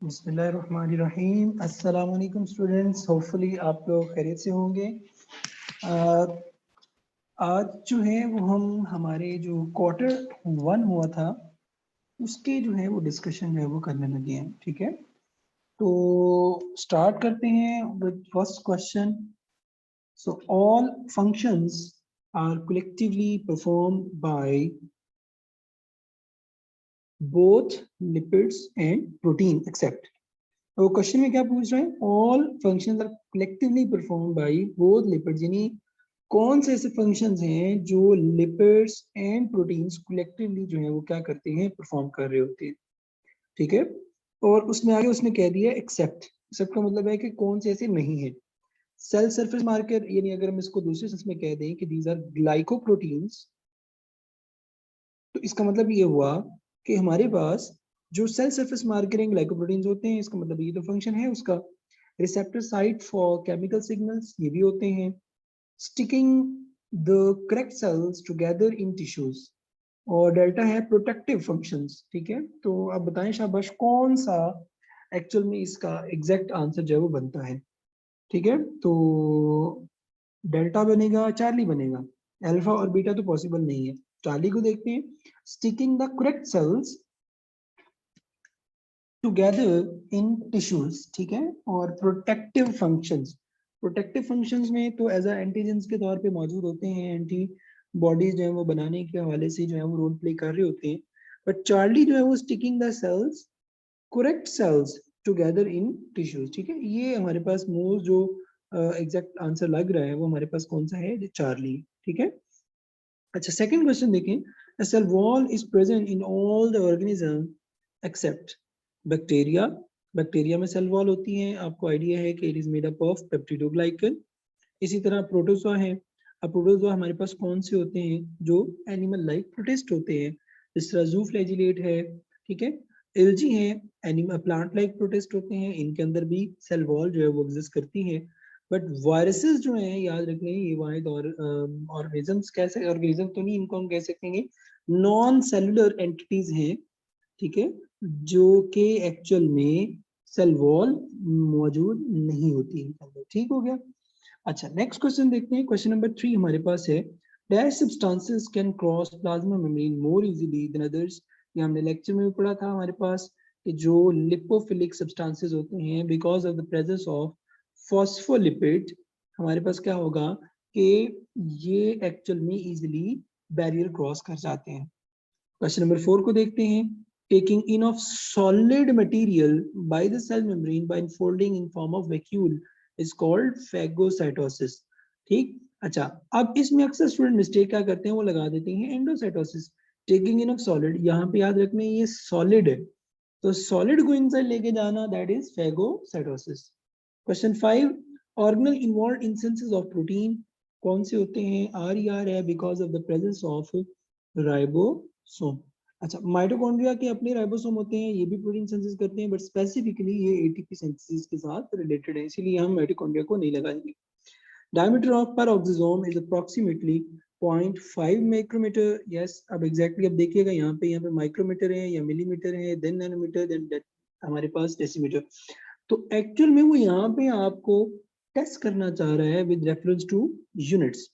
बिस्मिल्लाहिर्रहमानिर्रहीम। अस्सलाम वालेकुम स्टूडेंट्स, होपफुली आप लोग खैरियत से होंगे। आज जो है वो हम हमारे जो Q1 हुआ था उसके जो है वो डिस्कशन जो है वो करने लगे हैं। ठीक है, तो स्टार्ट करते हैं with first question. So all functions are collectively perform by both lipids and protein except. तो क्वेश्चन में क्या पूछ रहे हैं? All functions are collectively perform by both lipids, यानी कौन से ऐसे फंक्शंस हैं जो लिपिड्स एंड प्रोटीन्स कलेक्टिवली जो है वो क्या करते हैं, परफॉर्म कर रहे होते हैं। ठीक है, और उसमें आगे उसने कह दिया एक्सेप्ट। एक्सेप्ट का मतलब है कि कौन से ऐसे नहीं है। सेल सरफेस मार्कर, यानी अगर हम इसको दूसरे सेंस में कह दें कि दीज आर ग्लाइकोप्रोटीन्स, तो इसका मतलब ये हुआ कि हमारे पास जो सेल सरफेस मार्करिंग ग्लाइकोप्रोटीन्स होते हैं, इसका मतलब ये तो फंक्शन है उसका। Receptor site for chemical signals, ये भी होते हैं। Sticking the correct cells together in tissues, और डेल्टा है प्रोटेक्टिव फंक्शंस। ठीक है, तो अब बताएं शाबाश कौन सा एक्चुअल में इसका एग्जैक्ट आंसर जो है वो बनता है। ठीक है, तो डेल्टा बनेगा, चार्ली बनेगा, अल्फा और बीटा तो पॉसिबल नहीं है। चार्ली को देखते हैं। Sticking the correct cells together in tissues, ठीक है, और प्रोटेक्टिव फंक्शंस। प्रोटेक्टिव फंक्शंस में तो एज एंटीजेंस के तौर पे मौजूद होते हैं, एंटी बॉडीज जो है वो बनाने के हवाले से जो है वो रोल प्ले कर रहे होते हैं। बट चार्ली जो है वो sticking the cells, correct cells together in tissues. ठीक है, ये हमारे पास मोस्ट जो एग्जैक्ट आंसर लग रहा है वो हमारे पास कौन सा है? जो चार्ली। ठीक है, अच्छा सेकंड क्वेश्चन देखें। A cell wall is present in all the organism except bacteria. Bacteria में सेल वॉल होती है, आपको आइडिया है कि it is made up of peptidoglycan. इसी तरह प्रोटोजोआ है। अब प्रोटोजोआ हमारे पास कौन से होते हैं? जो एनिमल लाइक प्रोटिस्ट होते हैं, जिस तरह जूफ्लैजिलेट है। ठीक है, एल्गी है, एनिमल प्लांट लाइक प्रोटिस्ट होते हैं, इनके अंदर भी सेल वॉल जो है वो एग्जिस्ट करती है। बट वायरसेस जो हैं, याद रखें ये वाहिद और ऑर्गेनिजम्स, कैसे ऑर्गेनिज्म तो नहीं, इनको हम कह सकेंगे नॉन सेलुलर एंटिटीज हैं। ठीक है, जो कि एक्चुअल में सेल वॉल मौजूद नहीं होती इनके अंदर। ठीक हो गया। अच्छा नेक्स्ट क्वेश्चन देखते हैं। क्वेश्चन नंबर 3 हमारे पास है, dash substances can cross plasma membrane more easily than others. ये हमने लेक्चर में भी पढ़ा था हमारे पास कि जो लिपोफिलिक सब्सटेंसेस होते हैं, because of the presence of phospholipid, हमारे पास क्या होगा कि ये एक्चुअल में इजीली बैरियर क्रॉस कर जाते हैं। क्वेश्चन नंबर 4 को देखते हैं। Taking in of solid material by the cell membrane by unfolding in form of vacuole is called phagocytosis. ठीक, अच्छा अब इसमें अक्सर स्टूडेंट मिस्टेक क्या करते हैं, वो लगा देते हैं endocytosis. Taking in of solid, यहाँ पे याद रखना ये सॉलिड है, तो सॉलिड को इनसाइड लेके जाना, that is phagocytosis. Question 5, organelle involve in synthesis of protein कौन से होते हैं? आर ई आर है, because of the presence of ribosome. अच्छा माइटोकॉन्ड्रिया के अपने राइबोसोम होते हैं, ये भी प्रोटीन सिंथेसिस करते हैं, बट स्पेसिफिकली ये एटीपी सिंथेसिस के साथ रिलेटेड है, इसीलिए हम माइटोकॉन्ड्रिया को नहीं लगाएंगे। Diameter of peroxisome is approximately 0.5 micrometre. Yes, अब एग्जैक्टली अब देखिएगा यहाँ पे माइक्रोमीटर है या मिलीमीटर है, देन नैनोमीटर, देन हमारे पास डेसीमीटर। तो एक्चुअल में वो यहाँ पे आपको टेस्ट करना चाह रहा है with reference to units.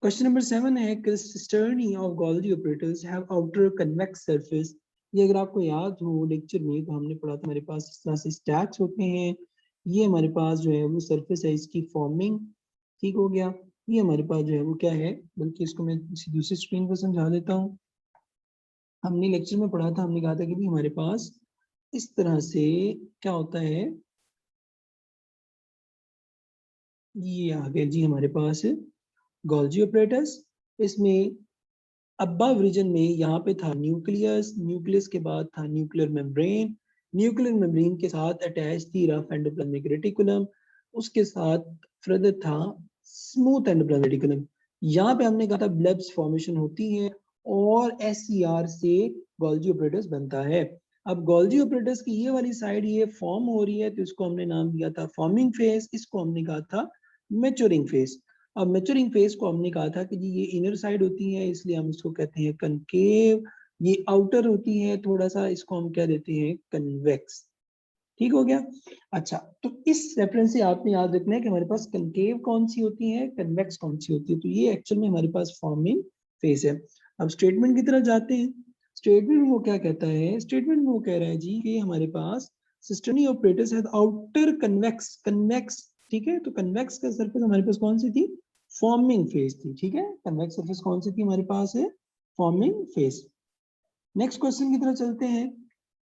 Question number 7 है, cisternae of Golgi operators have outer convex surface. ये अगर आपको याद हो लेक्चर में तो हमने पढ़ा था, हमारे पास इस तरह से स्टैक्स होते हैं, ये हमारे पास जो है वो सरफेस है इसकी फॉर्मिंग। ठीक हो गया, ये हमारे पास जो है वो क्या है, बल्कि इसको मैं दूसरी स्क्रीन पर समझा देता हूँ। हमने लेक्चर में पढ़ा था, हमने कहा था कि भी हमारे पास इस तरह से क्या होता है, ये आ गया जी हमारे पास गोल्जी ऑपरेटर्स। इसमें अब्बव रीजन में यहाँ पे था न्यूक्लियस, न्यूक्लियस के बाद था न्यूक्लियर मेम्ब्रेन, न्यूक्लियर मेम्ब्रेन के साथ अटैच थी रफ एंडोप्लाज्मिक रेटिकुलम, उसके साथ फर्दर था स्मूथ एंडोप्लाज्मिक रेटिकुलम। यहाँ पे हमने कहा था ब्लेब्स फॉर्मेशन होती है और एससीआर से गोल्जी ऑपरेटर्स बनता है। अब गोल्जी ऑपरेटर्स की ये वाली साइड ये फॉर्म हो रही है, तो इसको हमने नाम दिया था फॉर्मिंग फेज, इसको हमने कहा था मैच्योरिंग फेज। अब मैच्योरिंग फेज को हमने कहा था कि जी ये इनर साइड होती है, इसलिए हम इसको कहते हैं कनकेव। ये आउटर होती है थोड़ा सा, इसको हम कह देते हैं कन्वेक्स। ठीक हो गया। अच्छा, तो इस रेफरेंस से आपने याद रखना है कि हमारे पास कनकेव कौन सी होती है, कन्वेक्स कौन सी होती है। तो ये एक्चुअल में हमारे पास फॉर्मिंग फेस है। अब स्टेटमेंट की तरफ जाते हैं। स्टेटमेंट में वो क्या कहता है, स्टेटमेंट में वो कह रहा है जी कि हमारे पास सिस्टर्नी ऑपरेटर्स है आउटर कन्वेक्स, कन्वेक्स, ठीक है। तो कन्वेक्स का सरफेस हमारे पास कौन सी थी, फॉर्मिंग फेस थी, ठीक है। कन्वेक्स सरफेस कौन सी थी हमारे पास है, फॉर्मिंग फेस। नेक्स्ट क्वेश्चन की तरफ चलते हैं।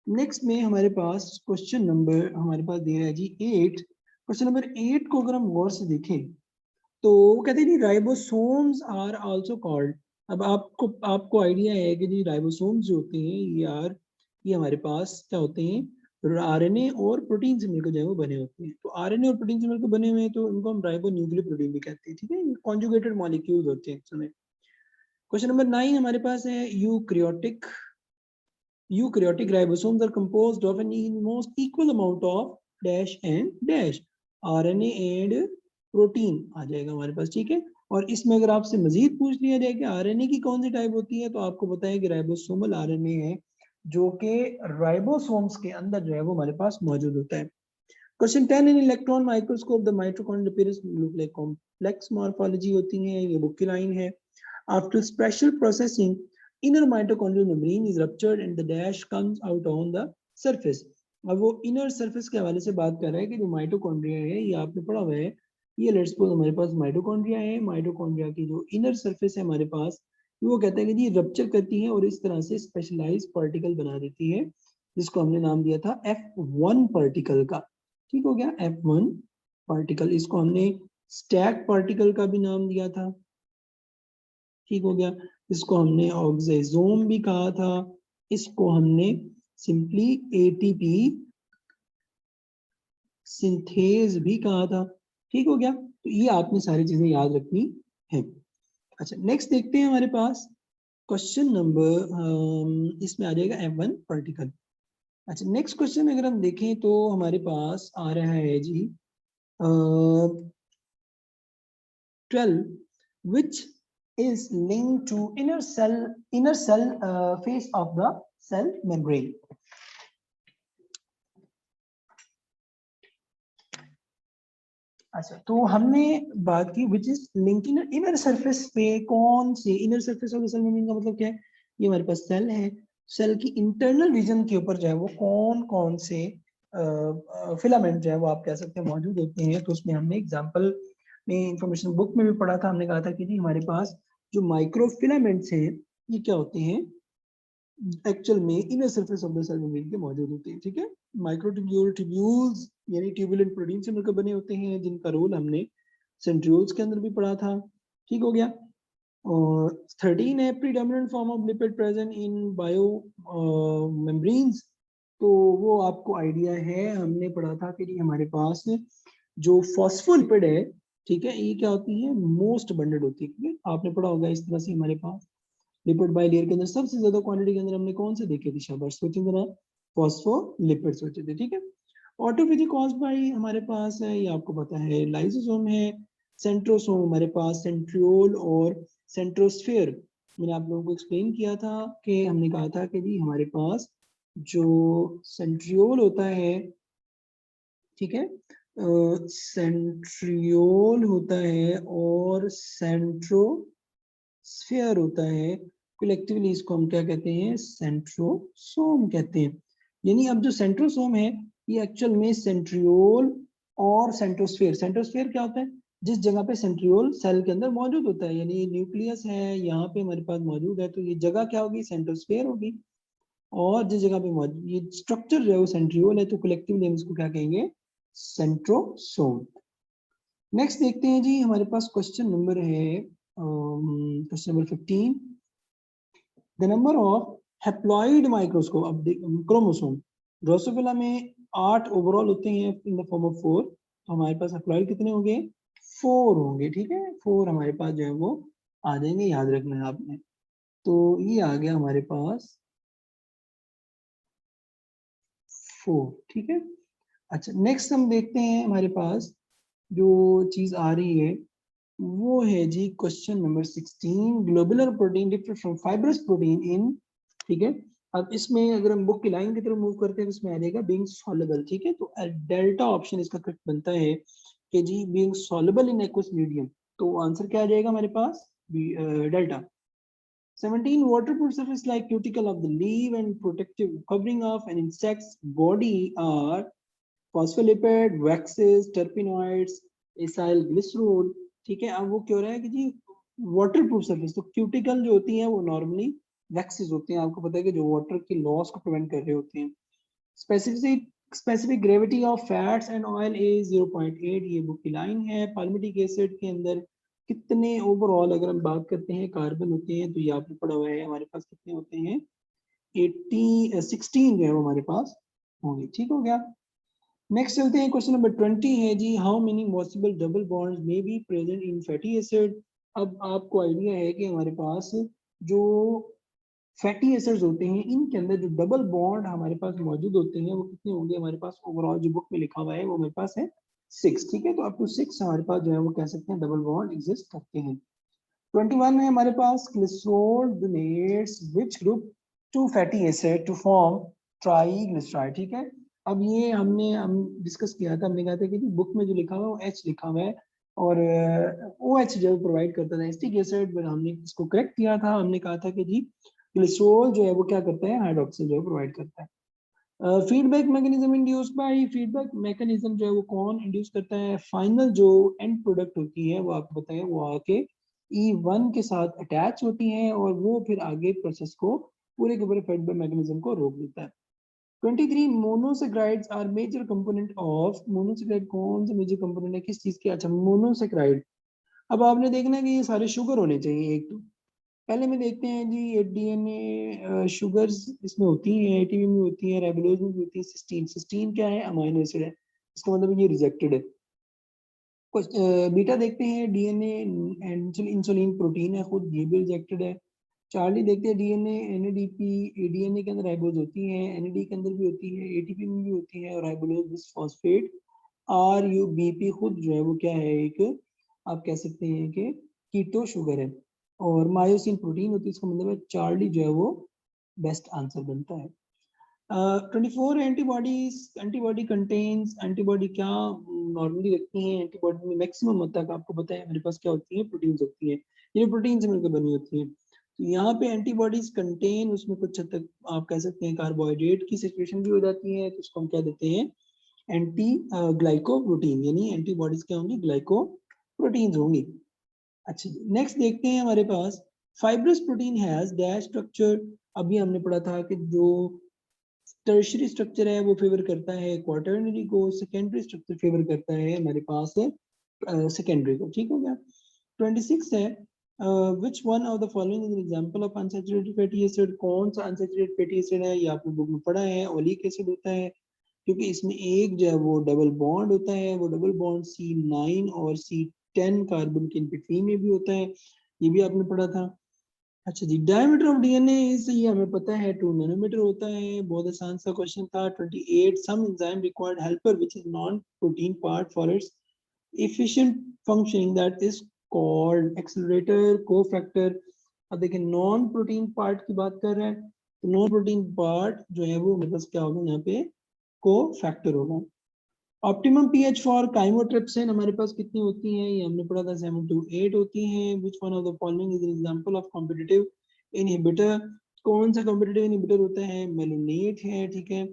नेक्स्ट में हमारे पास क्वेश्चन नंबर हमारे पास दिया है जी 8। क्वेश्चन नंबर 8 को अगर हम गौर से देखें तो वो कहते हैं जी राइबोसोम्स आर आल्सो कॉल्ड। अब आपको आइडिया है कि जी राइबोसोम्स जो होते हैं ये हमारे पास क्या होते हैं, आरएनए और प्रोटीन से मिलकर जो है वो बने होते हैं। तो आरएनए और प्रोटीन से मिलकर बने हुए हैं तो उनको हम राइबो न्यूक्लियोप्रोटीन भी कहते हैं, ठीक है। कॉन्जुगेटेड मॉलिक्यूल्स होते हैं इसमें। क्वेश्चन नंबर 9 हमारे पास है eukaryotic. Eukaryotic ribosomes are composed of an almost equal amount of dash and dash RNA and protein आ जाएगा हमारे पास, ठीक है। और इसमें अगर आपसे मजीद पूछ लिया जाए कि आरएनए की कौन सी टाइप होती है तो आपको पता है कि राइबोसोमल आरएनए है जो कि राइबोसोम्स के अंदर जो है वो हमारे पास मौजूद होता है। Question 10 in electron microscope the mitochondrial appearance look like complex morphology होती है, ये बुक की लाइन है। After special processing inner mitochondrial membrane is ruptured and the dash comes out on the surface। अब वो इनर सरफेस के हवाले से बात कर रहा है कि जो माइटोकॉन्ड्रिया है ये आपने पढ़ा हुआ है, ये लेट्स सपोज हमारे पास माइटोकॉन्ड्रिया है, माइटोकॉन्ड्रिया की जो इनर सरफेस है हमारे पास वो कहते हैं कि ये रप्चर करती है और इस तरह से स्पेशलाइज पार्टिकल बना देती है जिसको हमने नाम दिया था F1 पार्टिकल का। ठीक हो गया, F1 पार्टिकल, इसको हमने स्टैक पार्टिकल का भी नाम दिया था। ठीक हो गया, इसको हमने ऑक्सीजोम भी कहा था, इसको हमने सिंपली एटीपी सिंथेज भी कहा था। ठीक हो गया, तो ये आपने सारी चीजें याद रखनी है। अच्छा, नेक्स्ट देखते हैं हमारे पास क्वेश्चन नंबर, इसमें आ जाएगा F1 पार्टिकल। अच्छा, नेक्स्ट क्वेश्चन अगर हम देखें तो हमारे पास आ रहा है जी 12 which is linked to inner cell face of the cell membrane। अच्छा, तो हमने बात की which is link inner surface पे, कौन से inner surface of the cell membrane का मतलब क्या है, ये हमारे पास सेल है, सेल की इंटरनल रीजन के ऊपर जो है वो कौन कौन से फिलामेंट जो है वो आप कह सकते हैं मौजूद होते हैं। तो उसमें हमने एग्जांपल में इंफॉर्मेशन बुक में भी पढ़ा था, हमने कहा था कि जी हमारे पास जो माइक्रोफिलामेंट्स हैं ये क्या होते हैं, एक्चुअल में inner surface of the cell membrane के मौजूद होते हैं। ठीक है, माइक्रोट्यूब्यूल, ट्यूब्यूल्स यानी ट्यूबुलेंट प्रोटीन से मिलकर बने होते हैं जिनका रोल हमने सेंट्रियोल्स के अंदर भी पढ़ा था। ठीक हो गया। और 13 है predominant form of lipid present in bio membranes. तो वो आपको आइडिया है, हमने पढ़ा था कि हमारे पास जो फॉस्फोलिपिड है, ठीक है, ये क्या होती है, मोस्ट अबंडेंट होती है। आपने पढ़ा होगा इस तरह से हमारे पास लिपिड बाइलेयर के अंदर सबसे ज्यादा क्वांटिटी के अंदर हमने कौन से देखे थे, शाबाश सोचिए जरा, फॉस्फोलिपिड सोचे थे। ठीक है, ऑटोफेजी कॉज बाय हमारे पास है, ये आपको पता है, लाइसोसोम है, सेंट्रोसोम हमारे पास, सेंट्रियोल और सेंट्रोस्फेयर। मैंने आप लोगों को एक्सप्लेन किया था कि हमने कहा था कि जी हमारे पास जो सेंट्रियोल होता है, ठीक है, सेंट्रियोल होता है और सेंट्रोस्फेयर होता है, कलेक्टिवली इसको हम क्या कहते हैं, सेंट्रोसोम कहते हैं। यानी अब जो सेंट्रोसोम है ये एक्चुअल में सेंट्रियोल और सेंट्रोस्फेयर, सेंट्रोस्फेयर क्या होता है, जिस जगह पे सेंट्रियोल सेल के अंदर मौजूद होता है, यानी न्यूक्लियस है यहाँ पे हमारे पास मौजूद है, तो ये जगह क्या होगी, सेंट्रोस्फेयर होगी। और जिस जगह पे मौजूद ये स्ट्रक्चर जो है वो सेंट्रियोल है, तो कलेक्टिवली हम इसको क्या कहेंगे, सेंट्रोसोम। नेक्स्ट देखते हैं जी, हमारे पास क्वेश्चन नंबर है question number 15, the number of haploid microscope. अब क्रोमोसोम, ड्रोसोफिला में 8 ओवरऑल होते हैं इन द फॉर्म ऑफ 4, तो हमारे पास हैप्लॉइड कितने होंगे, 4 होंगे। ठीक है, 4 हमारे पास जो है वो आ जाएंगे, याद रखना है आपने। तो ये आ गया हमारे पास 4। ठीक है, अच्छा नेक्स्ट हम देखते हैं हमारे पास जो चीज आ रही है वो है जी question number 16, globular protein differ from fibrous protein in, ठीक है, अब इसमें अगर हम बुक की लाइन की तरफ मूव करते हैं तो इसमें आ जाएगा बीइंग सॉल्युबल, ठीक है। तो डेल्टा ऑप्शन इसका करेक्ट बनता है कि जी being soluble in aqueous medium, तो आंसर क्या आ जाएगा हमारे पास, delta. 17 waterproof surface like cuticle of the leaf and protective covering of an insect's body are phospholipid, waxes, terpenoids, acyl glycerol, ठीक है। अब वो क्यों रहा है कि जी वाटर प्रूफ सर्फेस, तो क्यूटिकल जो होती है वो नॉर्मली वैक्सेस होती हैं, आपको पता है कि जो वाटर की लॉस को प्रिवेंट कर रहे होते हैं। Specific gravity of fats and oil is 0.8, ये बुक की लाइन है। पाल्मिटिक एसिड के अंदर कितने ओवरऑल अगर हम बात करते हैं कार्बन होते हैं, तो ये आपने पढ़ा हुआ है हमारे पास कितने होते हैं, 16 जो है वो हमारे पास होंगे, ठीक हो गया। नेक्स्ट चलते हैं, क्वेश्चन नंबर 20 है जी, how many possible double bonds may be present in fatty acid. अब आपको आइडिया है कि हमारे पास जो फैटी एसिड्स होते हैं इनके अंदर जो डबल बॉन्ड हमारे पास मौजूद होते हैं वो कितने होंगे हमारे पास, ओवरऑल जो बुक में लिखा हुआ है वो हमारे पास है 6, ठीक है। तो अप टू 6 हमारे पास जो है वो कह सकते हैं डबल बॉन्ड एग्जिस्ट करते हैं। 21 है हमारे पास, glycerol donates which group to fatty acid to form triglyceride, ठीक है। अब ये हम डिस्कस किया था, हमने कहा था कि बुक में जो लिखा हुआ है वो H लिखा हुआ है और OH जो प्रोवाइड करता था एसिटिक एसिड, बट हमने इसको करेक्ट किया था, हमने कहा था कि जी ग्लिसरॉल जो है वो क्या करता है, हाइड्रोक्सिल जो है प्रोवाइड करता है। Feedback mechanism induced by, feedback mechanism जो है वो कौन इंड्यूस करता है, फाइनल जो एंड प्रोडक्ट होती है वो आपको पता है वो आके E1 के साथ अटैच होती हैं और वो फिर आगे प्रोसेस को पूरे के पूरे फीडबैक मैकेनिज्म को रोक देता है। 23 monosaccharides are major component of, monosaccharide कौन सा मेजर कंपोनेंट है किस चीज के, अच्छा मोनोसेक्राइड। अब आपने देखना है कि ये सारे शुगर होने चाहिए एक, तो पहले में देखते हैं जी ये डीएनए शुगर्स इसमें होती हैं, एटीपी में होती है, राइबोलोज में भी होती है, सिस्टीन, सिस्टीन क्या है, अमीनो एसिड है, इसका मतलब ये रिजेक्टेड है। कुछ बीटा देखते हैं डीएनए इंसुलिन प्रोटीन है खुद, ये भी रिजेक्टेड है। चार्ली देखते हैं डीएनए एनएडीपी, डीएनए के अंदर राइबोज होती है, एनएडी के अंदर भी होती है, एटीपी में भी होती है, और राइबोलोज बिसफॉस्फेट आरयूबीपी खुद जो है वो क्या है, एक आप कह सकते हैं कि कीटो शुगर है, और मायोसिन प्रोटीन होती है, इसका मतलब है चार्ली जो है वो बेस्ट आंसर बनता है। 24 एंटीबॉडीज, एंटीबॉडी कंटेन्स, एंटीबॉडी क्या नॉर्मली रखती हैं, एंटीबॉडी में मैक्सिमम हद तक आपको पता है हमारे पास क्या होती है, प्रोटीन्स होती है, ये प्रोटीन से मिलकर बनी होती है। तो यहाँ पे एंटीबॉडीज कंटेन, उसमें कुछ हद तक आप कह सकते हैं कार्बोहाइड्रेट की सिचुएशन भी हो जाती है, तो उसको हम क्या देते हैं, एंटी ग्लाइकोप्रोटीन, यानी एंटीबॉडीज क्या होंगी, ग्लाइकोप्रोटीन्स होंगी। अच्छा नेक्स्ट देखते हैं हमारे पास, fibrous protein has dash structure. अभी हमने पढ़ा था कि जो टर्शियरी स्ट्रक्चर है वो फेवर करता है क्वार्टरनरी को, सेकेंडरी स्ट्रक्चर फेवर करता है हमारे पास सेकेंडरी को, ठीक हो गया। 26 है, which one of the following is an example of unsaturated fatty acid, कौन सा अनसैचुरेटेड फैटी एसिड है, ये आपने बुक में पढ़ा है, ओलिक एसिड होता है, क्योंकि इसमें एक जो है वो डबल बॉन्ड होता है, वो डबल बॉन्ड C9 और C10 कार्बन के बिटवीन में भी होता है, ये भी आपने पढ़ा था। अच्छा जी, डायमीटर ऑफ डीएनए से ये हमें पता है 2 नैनोमीटर होता है, बहुत आसान सा क्वेश्चन था। 28 some enzyme required helper which is non protein part for its efficient functioning that is called accelerator cofactor। अब देखिए नॉन प्रोटीन पार्ट की बात कर रहे हैं, तो नॉन प्रोटीन पार्ट जो है वो मेरे पास क्या होगा यहाँ पे, कोफैक्टर होगा। ऑप्टिमम पीएच फॉर काइमोट्रिप्सिन हमारे पास कितनी होती है, ये हमने पढ़ा था 7 to 8 होती हैं। Which one of the following is an example of competitive inhibitor, कौन सा कॉम्पिटिटिव इनहिबिटर होता है, मेलोनेट है, ठीक है।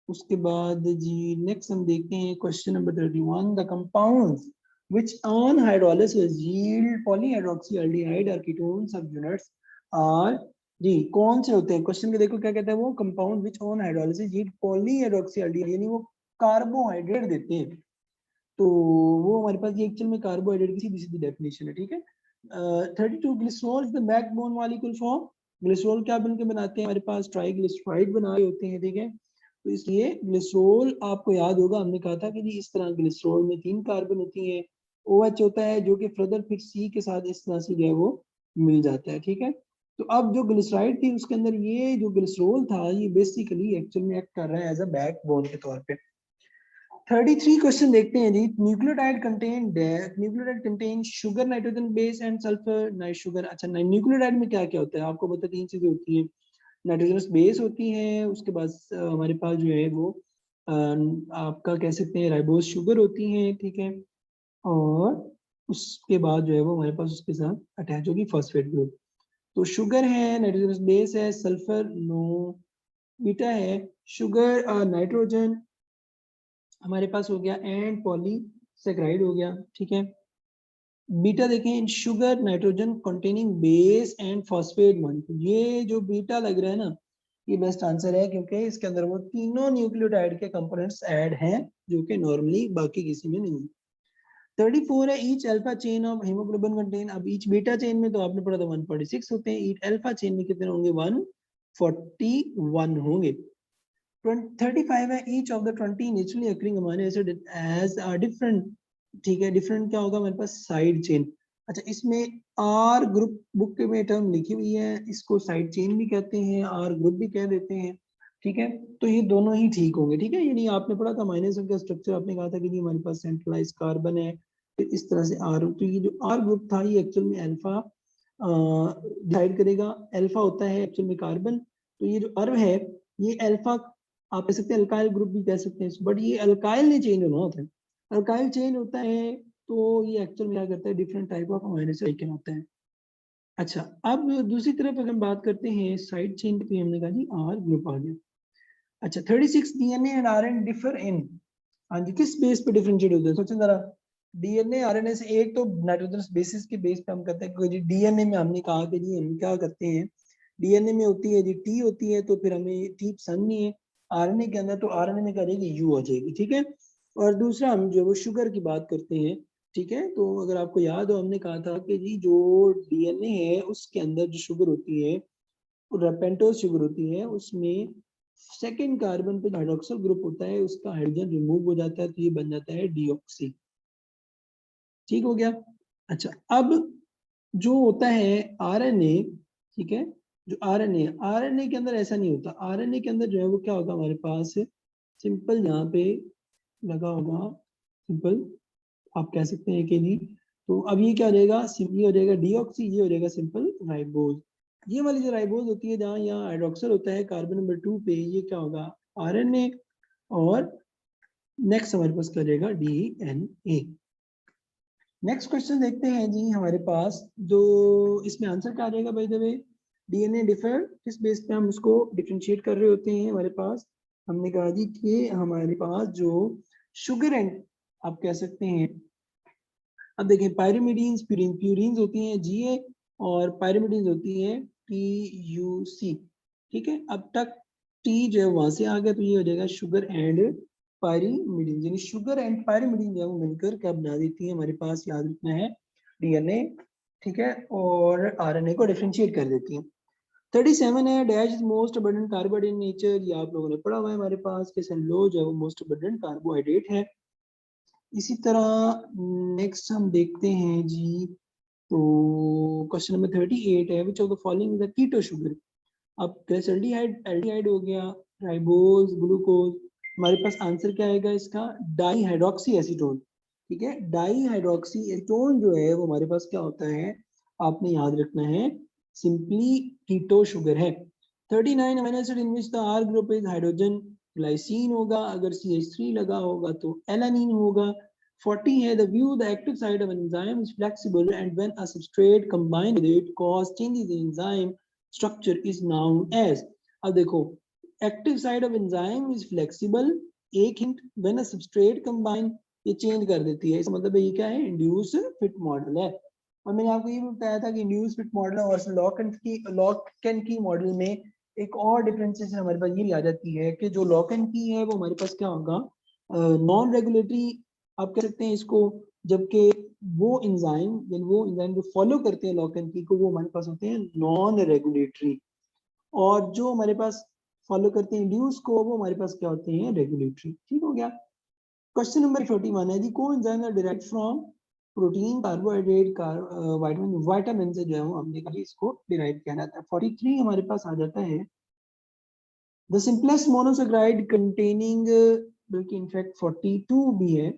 उसके बाद जी नेक्स्ट हम देखते हैं question number 31, the compounds which on hydrolysis yield polyhydroxyaldehyde और कीटोन सबयूनिट्स आर, जी कौन से होते हैं, क्वेश्चन में देखो क्या कहता है, वो compound which on hydrolysis yield polyhydroxyaldehyde, यानी वो कार्बोहाइड्रेट देते हैं, तो वो हमारे पास ये एक्चुअल में कार्बोहाइड्रेट की सीधी सीधी डेफिनेशन है, ठीक है। 32 glycerol is the backbone molecule form, glycerol क्या बनके बनाते हैं, हमारे पास ट्राइग्लिसराइड बना रहे होते हैं, ठीक है। तो इसलिए ग्लिसरॉल आपको याद होगा हमने कहा था कि जी इस तरह ग्लिसरॉल में 3 कार्बन होती है, OH होता है जो कि फर्दर फिर C के साथ इस तरह से जो है वो मिल जाता है, ठीक है। तो अब जो ग्लिसराइड थी उसके अंदर ये जो ग्लिसरॉल था ये बेसिकली एक्चुअल में एक्ट कर रहा है एज अ बैकबोन के तौर पे। 33 क्वेश्चन देखते हैं जी, nucleotide contain sugar, nitrogen base and sulphur night sugar. अच्छा न्यूक्लियोटाइड में क्या क्या होता है, आपको पता 3 चीजें होती हैं, नाइट्रोजनस बेस होती है, उसके बाद हमारे पास जो है वो आपका कह सकते हैं राइबोज शुगर होती है, ठीक है, और उसके बाद जो है वो हमारे पास उसके साथ अटैच होगी फॉस्फेट ग्रुप। तो शुगर है, नाइट्रोजनस बेस है, सल्फर नो, बीटा है, शुगर नाइट्रोजन हमारे पास हो गया एंड पॉलीसेकेराइड हो गया, ठीक है। बीटा देखें, इन sugar nitrogen containing base and phosphate molecule, ये जो बीटा लग रहा है ना, ये बेस्ट आंसर है, क्योंकि इसके अंदर वो तीनों न्यूक्लियोटाइड के कंपोनेंट्स ऐड हैं जो कि नॉर्मली बाकी किसी में नहीं है। 34 है, each alpha chain of haemoglobin contain, अब ईच बीटा चेन में तो आपने पढ़ा था 146 होते हैं, ईच अल्फा चेन में कितने होंगे, 141 होंगे। 35 है, each of the 20 naturally occurring amino acid as a different, ठीक है, डिफरेंट क्या होगा हमारे पास, साइड चेन। अच्छा, इसमें आर ग्रुप बुक में टर्म लिखी हुई है, इसको साइड चेन भी कहते हैं, आर ग्रुप भी कह देते हैं, ठीक है। तो ये दोनों ही ठीक होंगे, ठीक है, यानी आपने पढ़ा था अमीनो एसिड का स्ट्रक्चर, आपने कहा था कि जी हमारे पास सेंट्रलाइज कार्बन है, फिर इस तरह से आर, तो ये जो आर ग्रुप था ये एक्चुअल में अल्फा डिसाइड करेगा, अल्फा होता है एक्चुअल में कार्बन, तो ये जो अर्व है ये अल्फा, आप कह सकते हैं अल्काइल ग्रुप भी कह सकते हैं, बट ये अल्काइल नहीं चेंज होना होता है, अल्काइल चेंज होता है तो ये एक्चुअल में क्या करता है, different type of amino acid कहलाता है। अच्छा, अब दूसरी तरफ अगर हम बात करते हैं साइड चेन पे, हमने कहा जी आर ग्रुप आ गया। अच्छा, 36 DNA and RNA differ in, हाँ जी, किस बेस पे डिफरेंशिएट होते हैं, सोचें जरा। डीएनए आरएनए से एक तो नाइट्रोजनस बेसिस के बेस पे हम करते हैं, क्योंकि डीएनए में हमने कहा कि जी हम क्या करते हैं, डीएनए में होती है जी टी होती है, तो फिर हमें टी पसंद नहीं है, आरएनए के अंदर तो आरएनए में करेगी यू आ जाएगी, ठीक है। और दूसरा हम जो वो शुगर की बात करते हैं, ठीक है, तो अगर आपको याद हो हमने कहा था कि जी जो डीएनए है उसके अंदर जो शुगर होती है, पेंटोज शुगर होती है, उसमें सेकेंड कार्बन पे हाइड्रोक्सिल ग्रुप होता है, उसका हाइड्रोजन रिमूव हो जाता है, तो ये बन जाता है डीऑक्सी, ठीक हो गया। अच्छा, अब जो होता है आरएनए, ठीक है, जो आरएनए, आरएनए के अंदर ऐसा नहीं होता, आरएनए के अंदर जो है वो क्या होगा हमारे पास, सिंपल यहाँ पे लगा होगा, सिंपल आप कह सकते हैं कि नहीं, तो अब ये क्या हो जाएगा, ये हो जाएगा डीऑक्सी, ये हो जाएगा सिंपल राइबोज। ये वाली जो राइबोज होती है जहाँ यहाँ हाइड्रोक्सिल होता है कार्बन नंबर 2 पे, ये क्या होगा, आरएनए, और नेक्स्ट हमारे पास क्या रहेगा, डीएनए। नेक्स्ट क्वेश्चन देखते हैं जी हमारे पास, जो इसमें आंसर क्या आ जाएगा, by the way, DNA differ किस बेस पे हम उसको डिफरेंशिएट कर रहे होते हैं हमारे पास, हमने कहा जी कि हमारे पास जो शुगर एंड आप कह सकते हैं, अब देखिए पायरिमिडीन्स प्यूरिन्स होती हैं जीए, और पायरिमिडीन्स होती है पीयूसी, ठीक है। अब तक टी जो है वहां से आ गया, तो ये हो जाएगा शुगर एंड पायरिमिडीन, यानी शुगर एंड पायरिमिडीन जो है वो मिलकर क्या बना देती है, हमारे पास याद रखना है डीएनए, ठीक है, और आरएनए को डिफरेंशिएट कर देती है। 37 है, dash is most abundant carbohydrate in nature, ये आप लोगों ने पढ़ा हुआ है हमारे पास कि सेलुलोज है वो मोस्ट अबंडेंट कार्बोहाइड्रेट है। इसी तरह नेक्स्ट हम देखते हैं जी, तो क्वेश्चन नंबर 38 है, which of the following is a keto sugar, अब ग्लिसरॉल्डिहाइड एल्डिहाइड हो गया, राइबोज, ग्लूकोज, हमारे पास आंसर क्या आएगा इसका, डाई हाइड्रोक्सी एसीटोन, ठीक है, डाई हाइड्रोक्सी एसीटोन जो है वो हमारे पास क्या होता है, आपने याद रखना है, सिंपली कीटो शुगर है। 39 amino acid in which the R group is hydrogen, glycine होगा, अगर CH3 लगा होगा तो एलानिन होगा। 40 है, the view the active side of an enzyme is flexible and when a substrate combined with it cause changes in enzyme structure is known as, अब देखो active side of enzyme is flexible, एक hint, when a substrate combine, ये change कर देती है, इसका मतलब ये क्या है, इंड्यूस फिट मॉडल है। और मैंने आपको ये भी बताया था कि इंड्यूस फिट मॉडल और लॉक एंड की मॉडल में एक और डिफरेंसेस हमारे पास ये आ जाती है कि जो लॉक एंड की है वो हमारे पास क्या होगा, नॉन रेगुलेटरी आप कह सकते हैं इसको, जबकि वो एंजाइम जो फॉलो करते हैं लॉक एंड की को वो हमारे पास होते हैं नॉन रेगुलेटरी, और जो हमारे पास फॉलो करते हैं इंड्यूस को वो हमारे पास क्या होते हैं, रेगुलेटरी, ठीक हो गया। क्वेश्चन नंबर 41 है, the coenzyme are derived from protein, carbohydrate, vitamin, vitamin से जो है वो हमने कहा इसको डिराइव किया जाता है। 43 हमारे पास आ जाता है, द सिंपलेस्ट मोनोसैकेराइड कंटेनिंग, बल्कि इनफैक्ट 42 भी है,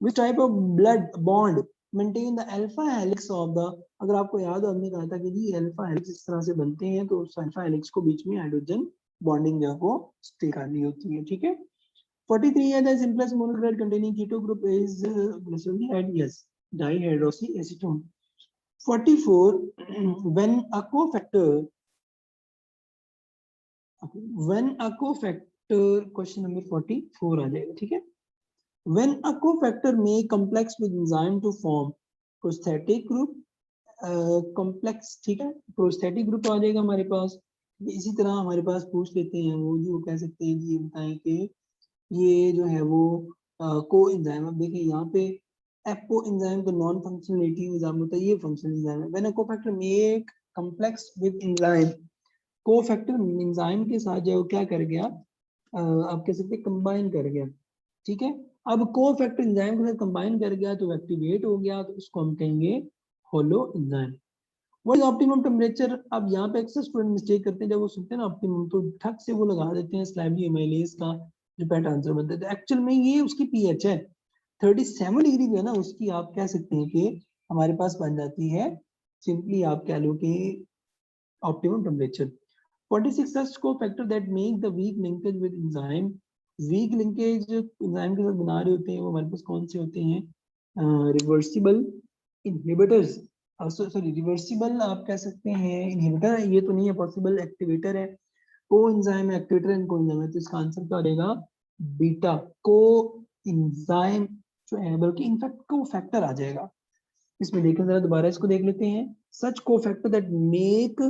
which type of blood bond maintain the alpha helix of the, अगर आपको याद हो हमने कहा था कि जी अल्फा हेलिक्स इस तरह से बनते हैं, तो उस अल्फा हेलिक्स को बीच में हाइड्रोजन बॉन्डिंग जो है वो स्टे करनी होती है, ठीक है। 43 है the simplest monochloride containing keto group is glycerol, yes, dihydroxy acetone. 44 when a cofactor, when a cofactor, question number 44 आ जाएगा, ठीक है। when a cofactor may complex with enzyme to form prosthetic group, complex, ठीक है, prosthetic group आ जाएगा हमारे पास। इसी तरह हमारे पास पूछ लेते हैं वो जी, वो कह सकते हैं जी, ये बताएं कि ये जो है वो को एंजाइम, अब देखिए यहाँ पे एपो एंजाइम का नॉन फंक्शनलिटी एंजाइम होता है, ये फंक्शनल एंजाइम है। When a cofactor make complex with enzyme, cofactor enzyme के साथ जो क्या कर गया, आप कह सकते हैं कंबाइन कर गया, ठीक है। अब कोफैक्टर एंजाइम के साथ कंबाइन कर गया तो एक्टिवेट हो गया, तो इसको हम कहेंगे holo enzyme. What is optimum temperature, अब यहाँ पे अक्सर स्टूडेंट मिस्टेक करते हैं, जब वो सुनते हैं ना ऑप्टिमम तो ठक से वो लगा देते हैं स्लैबली एमाइलेज का जो पैट आंसर बनता है, तो एक्चुअल में ये उसकी पीएच है 37 डिग्री जो है ना, उसकी आप कह सकते हैं कि हमारे पास बन जाती है, सिंपली आप कह लो कि optimum temperature. 46 such cofactor that make the weak linkage with enzyme, weak linkage enzyme के साथ बना रहे होते हैं वो हमारे पास कौन से होते हैं, रिवर्सिबल इनहिबिटर्स, सॉरी रिवर्सिबल आप कह सकते हैं इनहिबिटर, ये तो नहीं है पॉसिबल, एक्टिवेटर है, को एंजाइम एक्टिवेटर एंड को एंजाइम है, तो इसका आंसर क्या रहेगा, बीटा को एंजाइम जो है, बल्कि इनफैक्ट को फैक्टर आ जाएगा इसमें। देखें जरा दोबारा इसको देख लेते हैं, सच को factor that make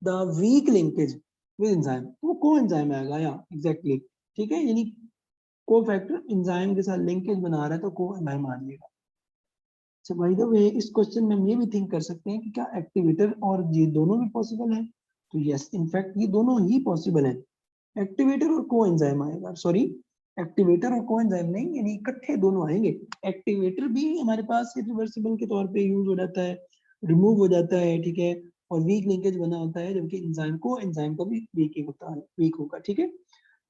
the weak linkage with enzyme, तो को एंजाइम आएगा या एग्जैक्टली, ठीक है, यानी को फैक्टर एंजाइम के साथ लिंकेज बना रहा है तो को एंजाइम आ जाएगा। अच्छा बाय द वे इस क्वेश्चन में हम ये भी थिंक कर सकते हैं कि क्या एक्टिवेटर और ये दोनों भी पॉसिबल है, तो यस इनफैक्ट ये दोनों ही पॉसिबल है, एक्टिवेटर और कोएंजाइम आएगा, सॉरी एक्टिवेटर और कोएंजाइम नहीं, यानी इकट्ठे दोनों आएंगे। एक्टिवेटर भी हमारे पास रिवर्सिबल के तौर पे यूज हो जाता है, रिमूव हो जाता है, ठीक है, और वीक लिंकेज बना होता है, जबकि एंजाइम को एंजाइम का भी वीक ही होता है, वीक होगा, ठीक है।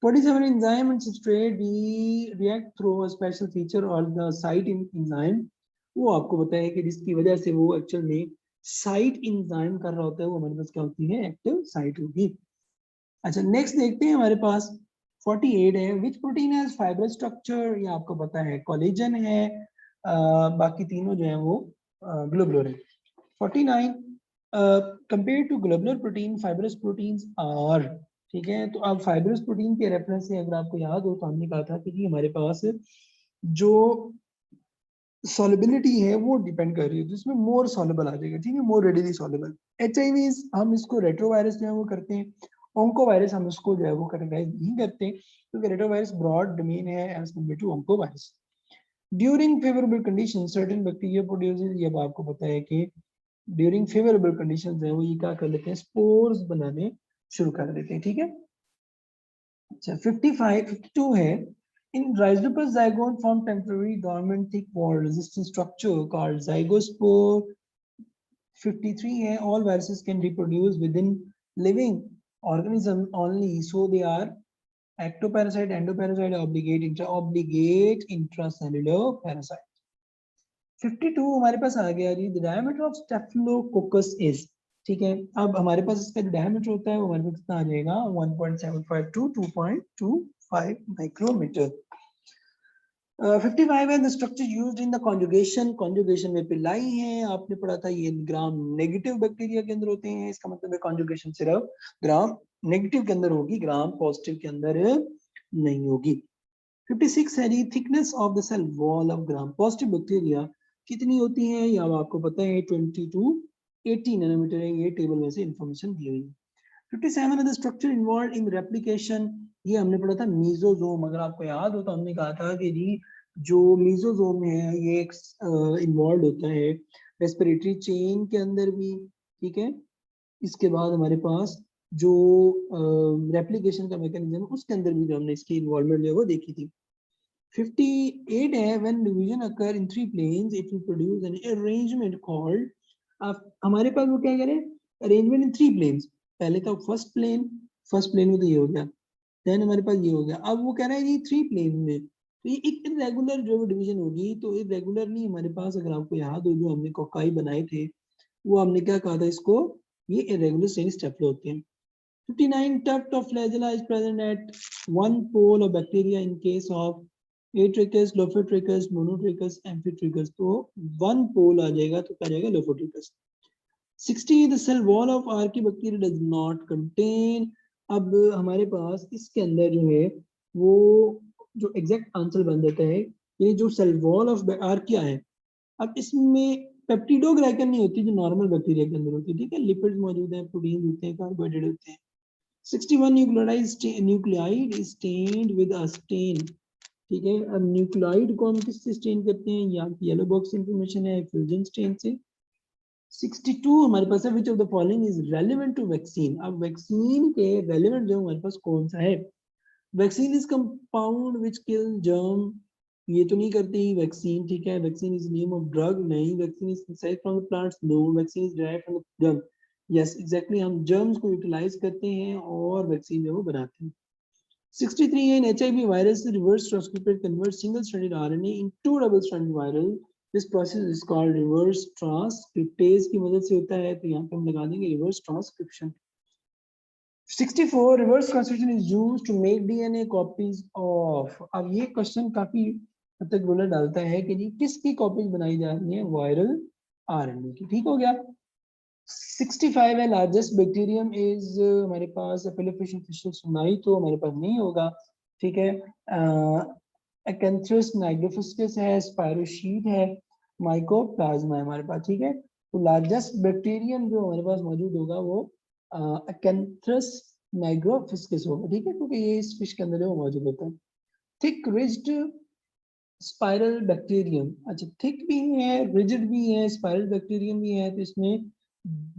47 enzyme and substrate we react through a special feature or the site in enzyme, वो आपको पता है कि जिसकी वजह से वो एक्चुअल में साइट इंजाइम कर रहा होता है, वो हमारे पास क्या होती है, एक्टिव साइट होगी। अच्छा नेक्स्ट देखते हैं हमारे पास 48 है, विच प्रोटीन हैज फाइबर स्ट्रक्चर, ये आपको पता है कोलेजन है, बाकी तीनों जो है वो ग्लोबुलर है। 49 compare to globular protein fibrous proteins are, ठीक है, तो अब फाइबरस प्रोटीन के रेफरेंस से अगर आपको याद हो तो हमने कहा था कि हमारे पास जो सॉल्युबिलिटी है वो डिपेंड कर रही है, जिसमें मोर सॉल्युबल आ जाएगा, ठीक है, मोर रेडिली सॉल्युबल। एचआईवी हम इसको रेट्रोवायरस जो है वो करते हैं, ओंकोवायरस हम इसको जो है वो कैटेगराइज नहीं करते, क्योंकि रेट्रोवायरस ब्रॉड डोमेन है as compare to oncovirus. During favourable condition certain bacteria produces, ये आपको पता है कि ड्यूरिंग फेवरेबल कंडीशंस है वो ये क्या कर लेते हैं, स्पोर्स बनाने शुरू कर देते हैं, ठीक है। अच्छा 52 है, in rhizopus zygote form temporary dormant thick wall resistant structure called zygospore। 53 है, all viruses can reproduce within living organism only, so they are ectoparasite, endoparasite, obligate intracellular parasite। 52 हमारे पास आ गया जी, the diameter of staphylococcus is, ठीक है, अब हमारे पास इसका जो diameter होता है वो हमारे पास कितना आ जाएगा, 1.75 to 2.25 माइक्रोमीटर। 55 है, the structure used in the conjugation, conjugation में पिलाई है, आपने पढ़ा था ये ग्राम नेगेटिव बैक्टीरिया के अंदर होते हैं, इसका मतलब है conjugation सिर्फ ग्राम नेगेटिव के अंदर होगी, ग्राम पॉजिटिव के अंदर नहीं होगी। 56 है जी, thickness of the cell wall of gram positive bacteria कितनी होती है, या आपको पता है 20 to 80 नैनोमीटर है, ये टेबल में से इंफॉर्मेशन दी हुई है। 57 है, the structure involve in replication, ये हमने पढ़ा था मीजोजोम, अगर आपको याद हो तो हमने कहा था कि जी जो मीजोजोम है ये एक इन्वॉल्व होता है रेस्पिरेटरी चेन के अंदर भी, ठीक है। इसके बाद हमारे पास जो रेप्लिकेशन का मैकेनिज्म उसके अंदर भी जो हमने इसकी इन्वॉल्वमेंट जो है वो देखी थी। 58 है, when division occur in 3 planes it will produce an arrangement called, अब हमारे पास वो क्या करें, अरेंजमेंट इन 3 planes, पहले था फर्स्ट प्लेन में तो ये हो गया, देन हमारे पास ये हो गया, अब वो कह रहा है ये 3 प्लेन में, तो ये एक इरेगुलर जो डिवीजन होगी, तो इरेगुलर नहीं हमारे पास, अगर आपको याद हो जो हमने कोकाई बनाए थे, वो हमने क्या कहा था इसको, ये इरेगुलर चेन स्टेपलर होते हैं। 59 tuft of flagella is present at one pole of bacteria in case of Atrachus, Lophotrachus, Monotrachus, Amphitrachus। तो one pole आ जाएगा तो क्या जाएगा Lophotrachus। 60 the cell wall of Archaebacteria does not contain। अब हमारे पास इसके अंदर जो है वो जो एग्जैक्ट आंसर बन जाता है, ये जो सेल वॉल ऑफ आर्किया है, अब इसमें पेप्टिडोग्लाइकन नहीं होती जो नॉर्मल बैक्टीरिया के अंदर होती है, ठीक है, लिपिड्स मौजूद हैं, प्रोटीन होते हैं, कार्बोहाइड्रेट होते हैं। 61 nuclide is stained with a stain। ठीक है, अब न्यूक्लियाइड को हम किससे स्टेन करते हैं, यहाँ की येलो बॉक्स इंफॉर्मेशन है फ्यूजन स्टेन से। 62 हमारे पास है which of the following is relevant to vaccine। अब वैक्सीन के रेलेवेंट जो हमारे पास कौन सा है, vaccine is compound which kill germ, ये तो नहीं करती वैक्सीन, ठीक है, vaccine is name of drug, नहीं, vaccine is synthesized from the plants, no, vaccine is derived from the germ, yes exactly, हम जर्म्स को यूटिलाइज करते हैं और वैक्सीन जो वो बनाते हैं। 63 है, in HIV virus reverse transcripted converts single stranded RNA into double stranded viral, this process is called reverse transcriptase की मदद से होता है, तो यहाँ पे हम लगा देंगे reverse transcription। 64 reverse transcription is used to make DNA copies of। अब ये क्वेश्चन काफी हद तक रोलर डालता है कि जी किसकी कॉपीज बनाई जा रही है, वायरल आरएनए की, ठीक हो गया। 65 है, लार्जेस्ट बैक्टीरियम इज हमारे पास एपिलोफिशियल फिशल सुनाई, तो हमारे पास नहीं होगा, ठीक है। एकेंथ्रस नाइग्रोफिस्कस है, स्पायरोशीट है, माइकोप्लाज्मा है हमारे पास, ठीक है। तो लार्जेस्ट बैक्टीरियम जो हमारे पास मौजूद होगा वो एकेंथ्रस नाइग्रोफिस्कस होगा, ठीक है, क्योंकि ये इस फिश के अंदर जो मौजूद होता है। थिक रिज्ड स्पाइरल बैक्टीरियम, अच्छा थिक भी है, रिजिड भी है, स्पाइरल बैक्टीरियम भी है, तो इसमें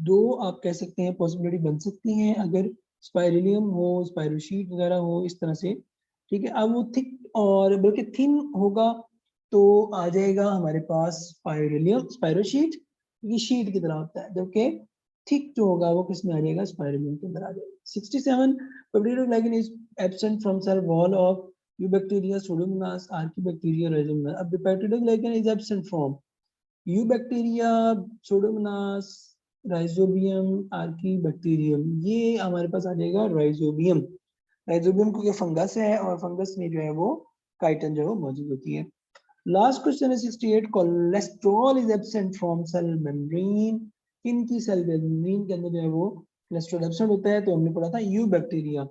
दो आप कह सकते हैं पॉसिबिलिटी बन सकती हैं, अगर स्पाइरलियम हो, स्पाइरोशीट वगैरह हो इस तरह से, ठीक है। अब वो थिक और बल्कि थिन होगा तो आ जाएगा हमारे पास स्पाइरलियम, स्पाइरोशीट, ये शीट की तरह होता है, जबकि थिक जो होगा वो किस में आ जाएगा, स्पाइरलियम के अंदर आ जाएगा। 67 peptidoglycan is absent from cell wall of Eubacteria, Pseudomonas, Archaebacteria, Rhizomonas। अब peptidoglycan is absent from eubacteria, Pseudomonas, rhizobium, archaebacterium, ये हमारे पास आ जाएगा राइजोबियम। राइजोबियम क्योंकि फंगस है और फंगस में जो है वो काइटन जो है वो मौजूद होती है। लास्ट क्वेश्चन है 68, cholesterol is absent from cell membrane, किन की सेल मेम्ब्रेन के अंदर जो है वो कोलेस्ट्रॉल एब्सेंट होता है, तो हमने पढ़ा था यूबैक्टीरिया।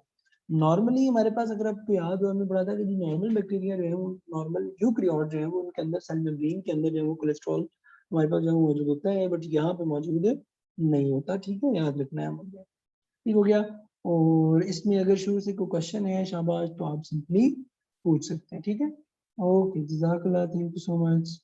नॉर्मली हमारे पास अगर आपको याद हो, हमने पढ़ा था कि जो नॉर्मल बैक्टीरिया जो है वो नॉर्मल यूकैरियोट जो है वो उनके अंदर सेल मेम्ब्रेन के अंदर जो है वो कोलेस्ट्रॉल हमारे पास जो है मौजूद होता है, बट यहाँ पे मौजूद नहीं होता, ठीक है, याद रखना है मुझे, ठीक हो गया। और इसमें अगर शुरू से कोई क्वेश्चन है शाबाश तो आप सिंपली पूछ सकते हैं, ठीक है। ओके, जज़ाकल्लाह, थैंक यू सो मच।